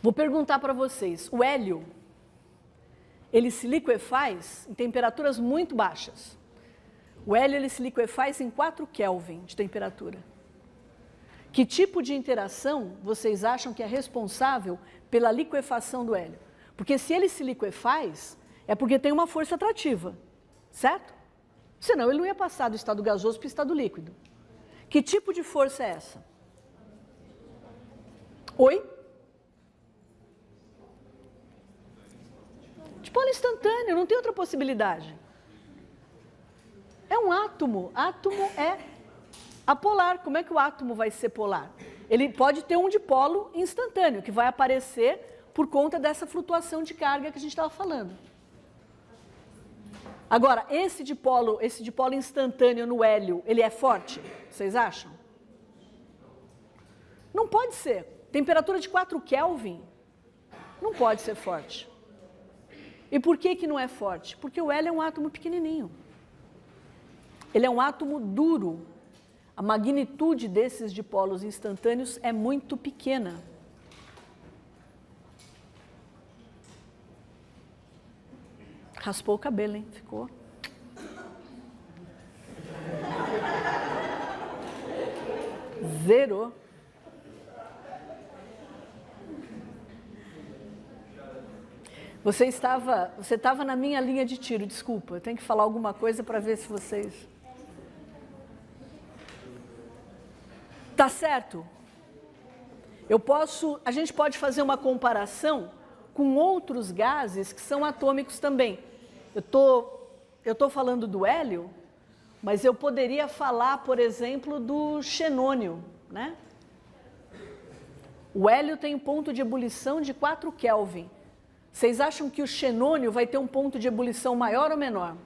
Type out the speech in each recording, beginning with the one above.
Vou perguntar para vocês, o hélio, ele se liquefaz em temperaturas muito baixas. O hélio ele se liquefaz em 4 Kelvin de temperatura. Que tipo de interação vocês acham que é responsável pela liquefação do hélio? Porque se ele se liquefaz, é porque tem uma força atrativa, certo? Senão ele não ia passar do estado gasoso para o estado líquido. Que tipo de força é essa? Oi? De polo instantâneo, não tem outra possibilidade. É um átomo. Átomo é apolar. Como é que o átomo vai ser polar? Ele pode ter um dipolo instantâneo, que vai aparecer por conta dessa flutuação de carga que a gente estava falando. Agora, esse dipolo instantâneo no hélio, ele é forte? Vocês acham? Não pode ser. Temperatura de 4 Kelvin não pode ser forte. E por que não é forte? Porque o hélio é um átomo pequenininho. Ele é um átomo duro. A magnitude desses dipolos instantâneos é muito pequena. Raspou o cabelo, hein? Ficou. Zerou. Você estava na minha linha de tiro, desculpa. Eu tenho que falar alguma coisa para ver se vocês... Tá certo? A gente pode fazer uma comparação com outros gases que são atômicos também. Eu tô falando do hélio, mas eu poderia falar, por exemplo, do xenônio, né? O hélio tem um ponto de ebulição de 4 Kelvin. Vocês acham que o xenônio vai ter um ponto de ebulição maior ou menor?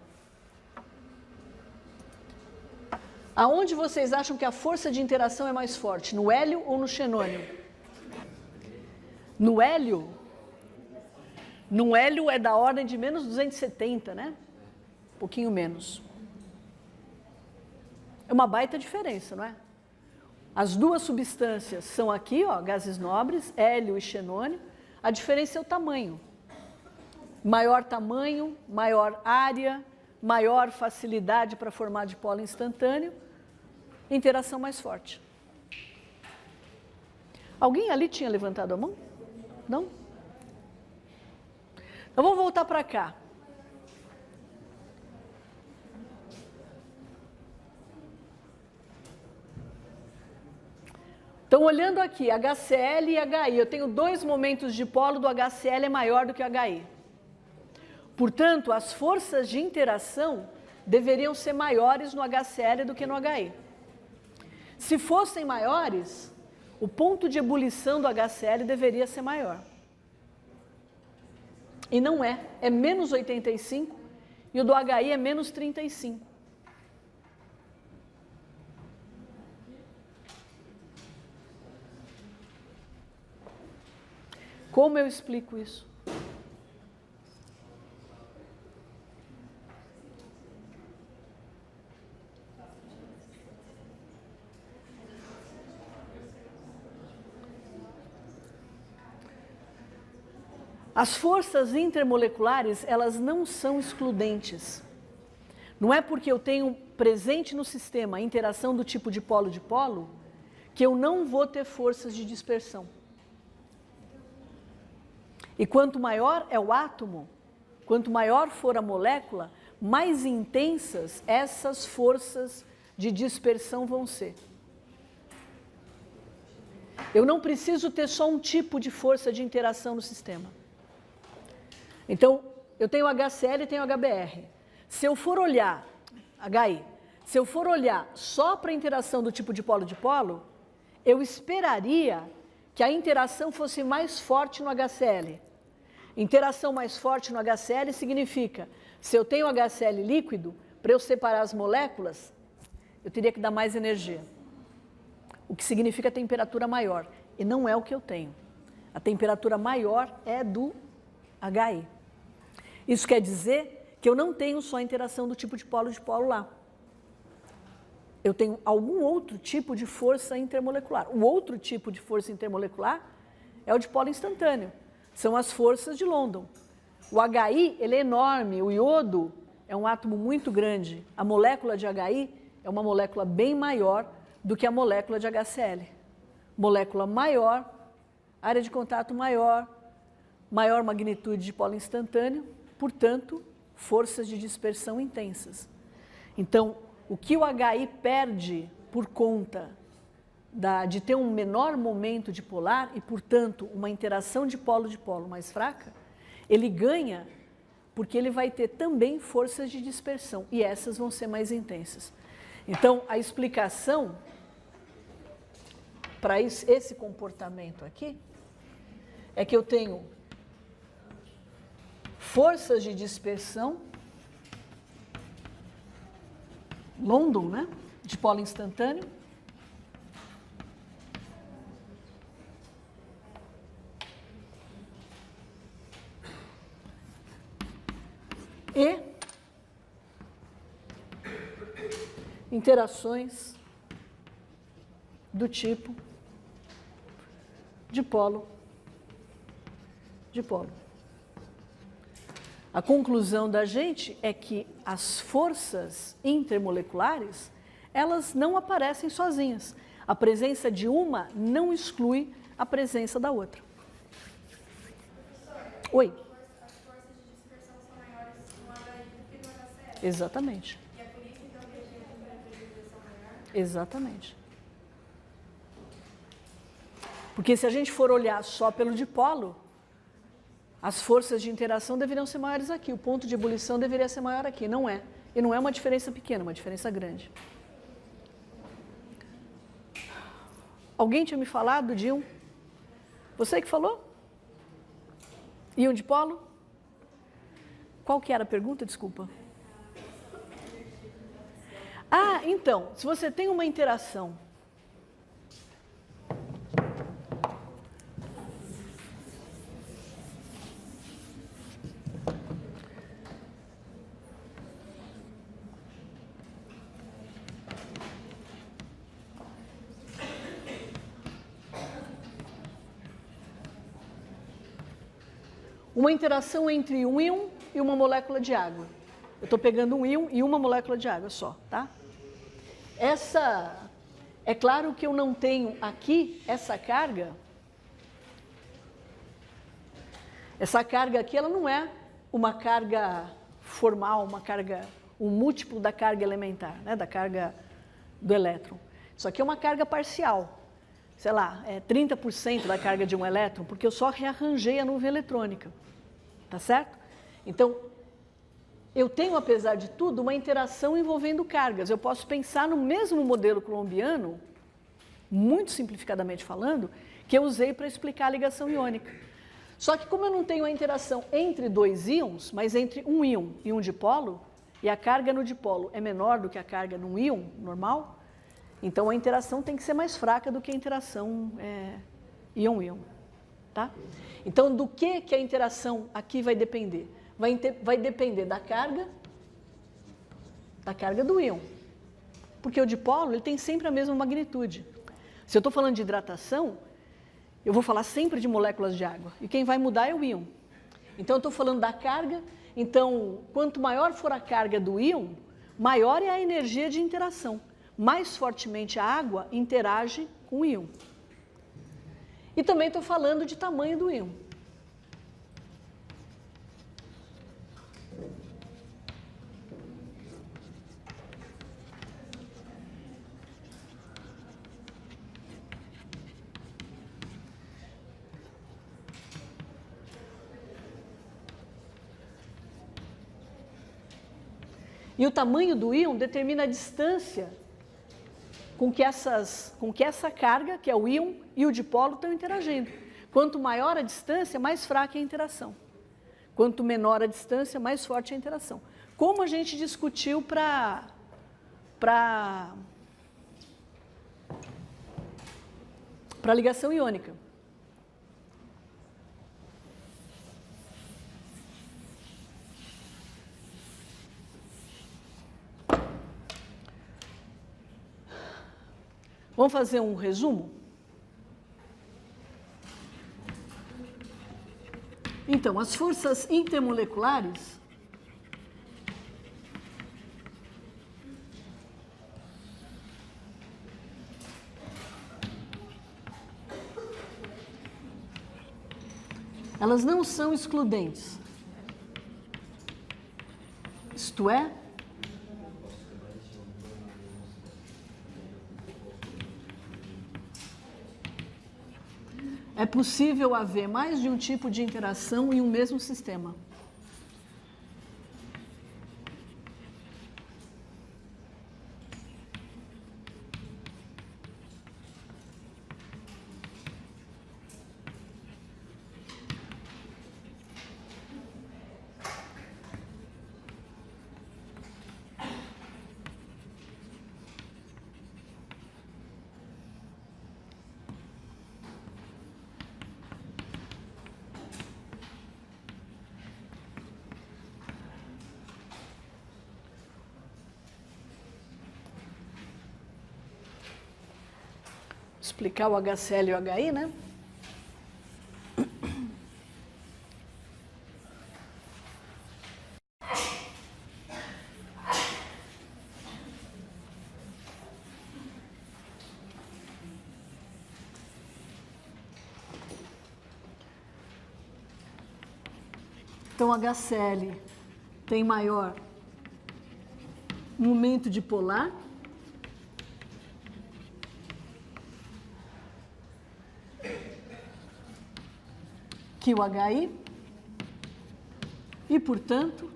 Aonde vocês acham que a força de interação é mais forte? No hélio ou no xenônio? No hélio é da ordem de menos 270, né? Um pouquinho menos. É uma baita diferença, não é? As duas substâncias são aqui, ó, gases nobres, hélio e xenônio. A diferença é o tamanho. Maior tamanho, maior área, maior facilidade para formar dipolo instantâneo, interação mais forte. Alguém ali tinha levantado a mão? Não? Então vamos voltar para cá. Então, olhando aqui, HCl e HI, eu tenho 2 momentos de dipolo do HCl é maior do que o HI. Portanto, as forças de interação deveriam ser maiores no HCl do que no HI. Se fossem maiores, o ponto de ebulição do HCl deveria ser maior. E não é. É menos 85 e o do HI é menos 35. Como eu explico isso? As forças intermoleculares, elas não são excludentes. Não é porque eu tenho presente no sistema a interação do tipo dipolo-dipolo que eu não vou ter forças de dispersão. E quanto maior é o átomo, quanto maior for a molécula, mais intensas essas forças de dispersão vão ser. Eu não preciso ter só um tipo de força de interação no sistema. Então, eu tenho HCl e tenho HBr. Se eu for olhar, HI, se eu for olhar só para a interação do tipo dipolo-dipolo, eu esperaria que a interação fosse mais forte no HCl. Interação mais forte no HCl significa, se eu tenho HCl líquido, para eu separar as moléculas, eu teria que dar mais energia. O que significa temperatura maior. E não é o que eu tenho. A temperatura maior é do HI. Isso quer dizer que eu não tenho só a interação do tipo dipolo-dipolo lá. Eu tenho algum outro tipo de força intermolecular. O outro tipo de força intermolecular é o dipolo instantâneo. São as forças de London. O HI, ele é enorme, o iodo é um átomo muito grande. A molécula de HI é uma molécula bem maior do que a molécula de HCl. Molécula maior, área de contato maior, maior magnitude de dipolo instantâneo, portanto, forças de dispersão intensas. Então, o que o HI perde por conta de ter um menor momento dipolar e, portanto, uma interação de polo mais fraca, ele ganha porque ele vai ter também forças de dispersão e essas vão ser mais intensas. Então, a explicação para esse comportamento aqui é que eu tenho forças de dispersão, London, né? Dipolo instantâneo, e interações do tipo dipolo. A conclusão da gente é que as forças intermoleculares, elas não aparecem sozinhas. A presença de uma não exclui a presença da outra. Oi? As forças de dispersão são maiores no HI do que no HCl. Exatamente. E é por isso, então, que a gente tem uma temperatura maior? Exatamente. Porque se a gente for olhar só pelo dipolo, as forças de interação deveriam ser maiores aqui, o ponto de ebulição deveria ser maior aqui, não é. E não é uma diferença pequena, é uma diferença grande. Alguém tinha me falado de íon? Você que falou? Íon dipolo? Qual que era a pergunta? Desculpa. Ah, então, se você tem uma interação entre um íon e uma molécula de água. Eu estou pegando um íon e uma molécula de água só, tá? É claro que eu não tenho aqui essa carga. Essa carga aqui, ela não é uma carga formal, um múltiplo da carga elementar, né? Da carga do elétron. Isso aqui é uma carga parcial. Sei lá, é 30% da carga de um elétron, porque eu só rearranjei a nuvem eletrônica. Tá certo? Então, eu tenho, apesar de tudo, uma interação envolvendo cargas. Eu posso pensar no mesmo modelo colombiano, muito simplificadamente falando, que eu usei para explicar a ligação iônica. Só que como eu não tenho a interação entre dois íons, mas entre um íon e um dipolo, e a carga no dipolo é menor do que a carga num íon normal, então a interação tem que ser mais fraca do que a interação íon-íon. Tá? Então, do que a interação aqui vai depender? Vai depender da carga do íon. Porque o dipolo ele tem sempre a mesma magnitude. Se eu estou falando de hidratação, eu vou falar sempre de moléculas de água. E quem vai mudar é o íon. Então, eu estou falando da carga. Então, quanto maior for a carga do íon, maior é a energia de interação. Mais fortemente a água interage com o íon. E também estou falando de tamanho do íon. E o tamanho do íon determina a distância com que essa carga, que é o íon e o dipolo, estão interagindo. Quanto maior a distância, mais fraca é a interação. Quanto menor a distância, mais forte é a interação. Como a gente discutiu para ligação iônica. Vamos fazer um resumo? Então, as forças intermoleculares elas não são excludentes. Isto é possível haver mais de um tipo de interação em um mesmo sistema. Explicar o HCl e o HI, né? Então, HCl tem maior momento dipolar, que o HI, e, portanto,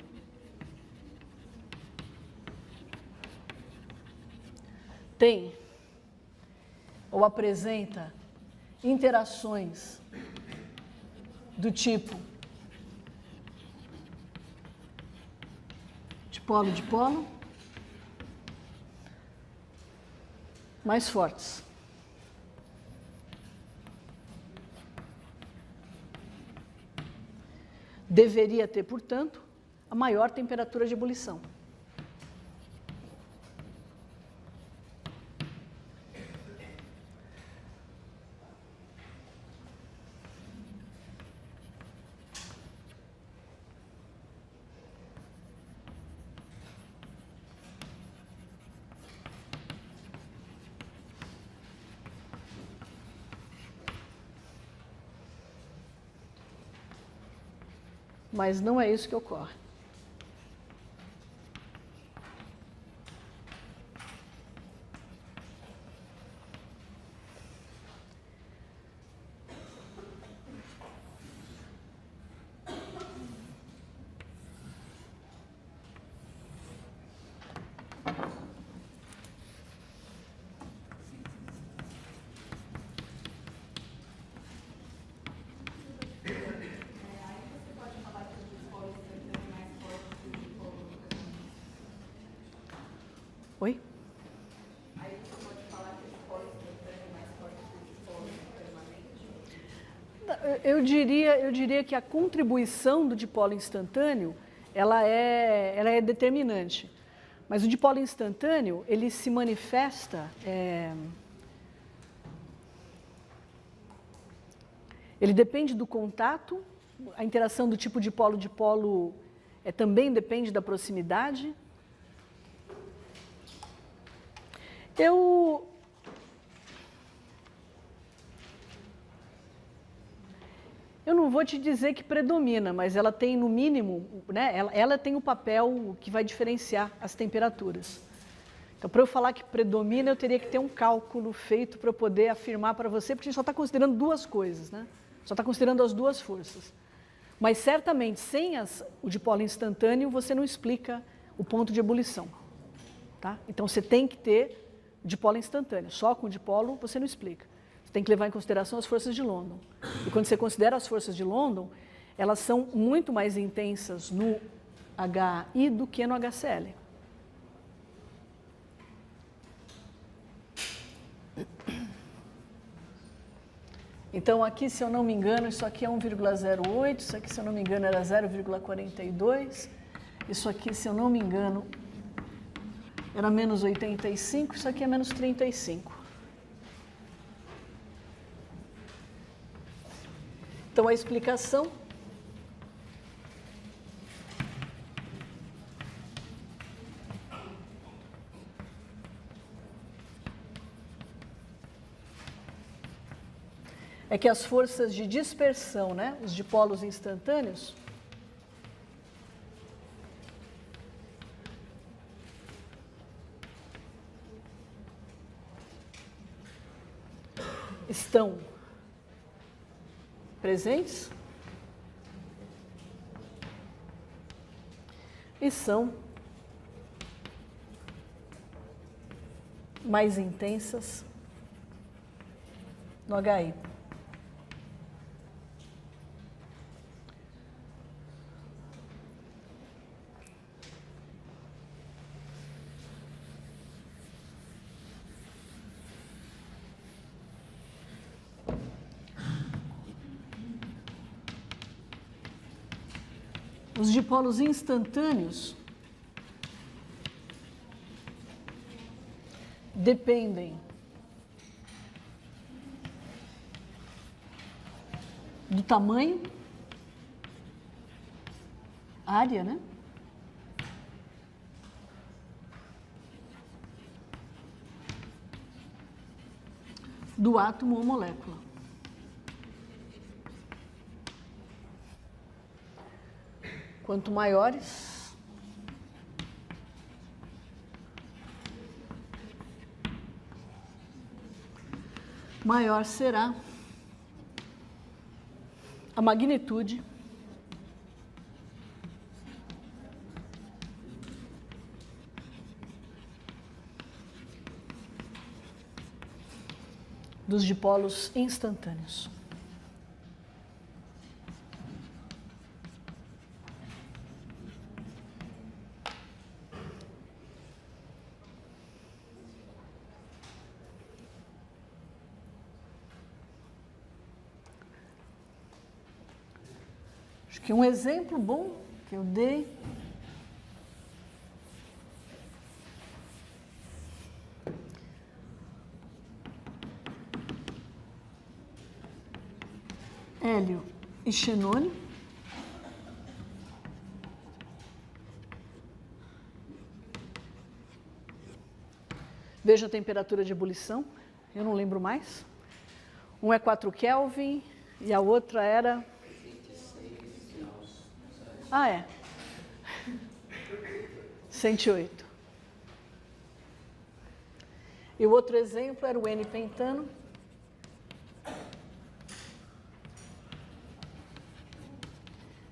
tem ou apresenta interações do tipo dipolo-dipolo mais fortes. Deveria ter, portanto, a maior temperatura de ebulição. Mas não é isso que ocorre. Oi? Aí você pode falar que o dipolo instantâneo é mais forte que o dipolo permanente? Eu diria que a contribuição do dipolo instantâneo, ela é determinante. Mas o dipolo instantâneo, ele se manifesta, ele depende do contato, a interação do tipo dipolo-dipolo também depende da proximidade. Eu não vou te dizer que predomina, mas ela tem, no mínimo, né, ela tem o papel que vai diferenciar as temperaturas. Então, para eu falar que predomina, eu teria que ter um cálculo feito para eu poder afirmar para você, porque a gente só está considerando duas coisas, né? Só está considerando as duas forças. Mas, certamente, sem o dipolo instantâneo, você não explica o ponto de ebulição. Tá? Então, você tem que ter dipolo instantâneo. Só com o dipolo você não explica. Você tem que levar em consideração as forças de London. E quando você considera as forças de London, elas são muito mais intensas no HI do que no HCl. Então, aqui, se eu não me engano, isso aqui é 1,08, isso aqui, se eu não me engano, era 0,42, isso aqui, se eu não me engano, era menos 85, isso aqui é menos 35. Então, a explicação é que as forças de dispersão, né, os dipolos instantâneos, estão presentes e são mais intensas no HI. Os dipolos instantâneos dependem do tamanho, área, né? Do átomo ou molécula. Quanto maiores, maior será a magnitude dos dipolos instantâneos. Acho que um exemplo bom que eu dei hélio e xenônio. Veja a temperatura de ebulição, eu não lembro mais. Um é 4 Kelvin e a outra era... Ah, é. 108. E o outro exemplo era o N-pentano.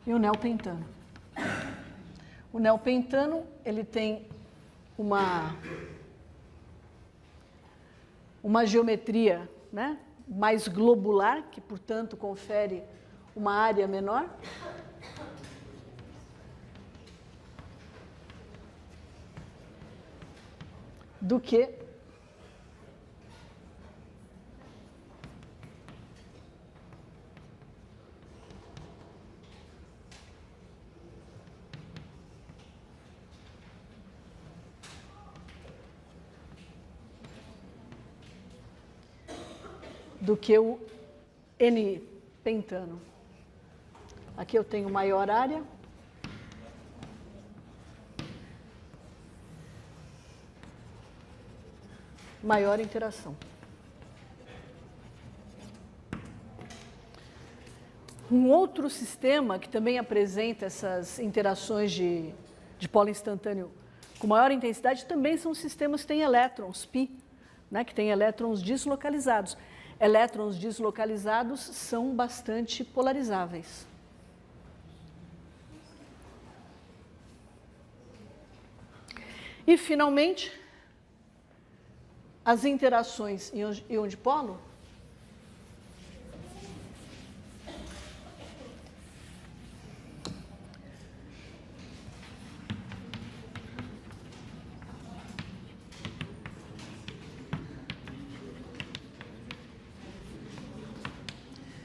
E o neopentano. O neopentano, ele tem uma geometria, né, mais globular, que, portanto, confere uma área menor. Do que o N-pentano. Aqui eu tenho maior área. Maior interação. Um outro sistema que também apresenta essas interações de polo instantâneo com maior intensidade também são sistemas que têm elétrons, pi, né, que têm elétrons deslocalizados. Elétrons deslocalizados são bastante polarizáveis. E, finalmente, as interações íon-dipolo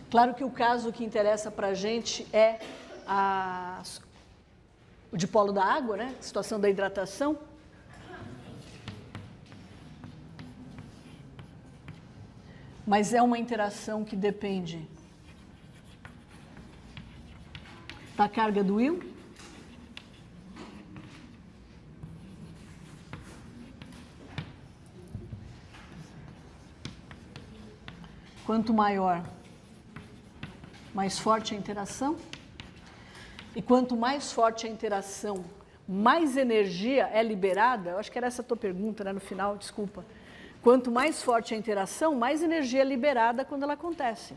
claro que o caso que interessa para a gente é o dipolo da água, né? A situação da hidratação. Mas é uma interação que depende da carga do íon. Quanto maior mais forte a interação. E quanto mais forte a interação, mais energia é liberada. Eu acho que era essa a tua pergunta, né, no final, desculpa. Quanto mais forte a interação, mais energia é liberada quando ela acontece.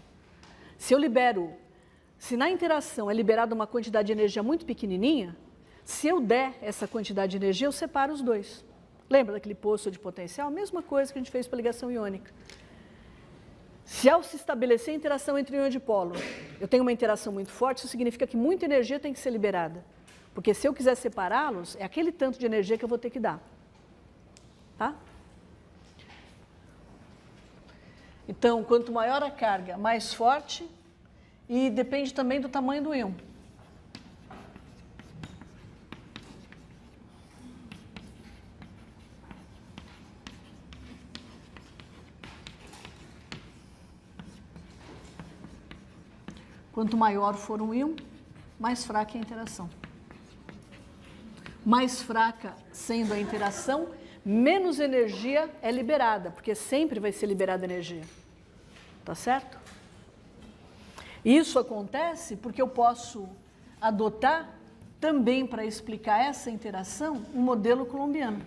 Se na interação é liberada uma quantidade de energia muito pequenininha, se eu der essa quantidade de energia, eu separo os dois. Lembra daquele poço de potencial? Mesma coisa que a gente fez para a ligação iônica. Se ao se estabelecer a interação entre íon e dipolo, eu tenho uma interação muito forte, isso significa que muita energia tem que ser liberada. Porque se eu quiser separá-los, é aquele tanto de energia que eu vou ter que dar. Tá? Então, quanto maior a carga, mais forte, e depende também do tamanho do íon. Quanto maior for um íon, mais fraca é a interação. Mais fraca sendo a interação, menos energia é liberada, porque sempre vai ser liberada energia. Tá certo? Isso acontece porque eu posso adotar, também para explicar essa interação, um modelo colombiano.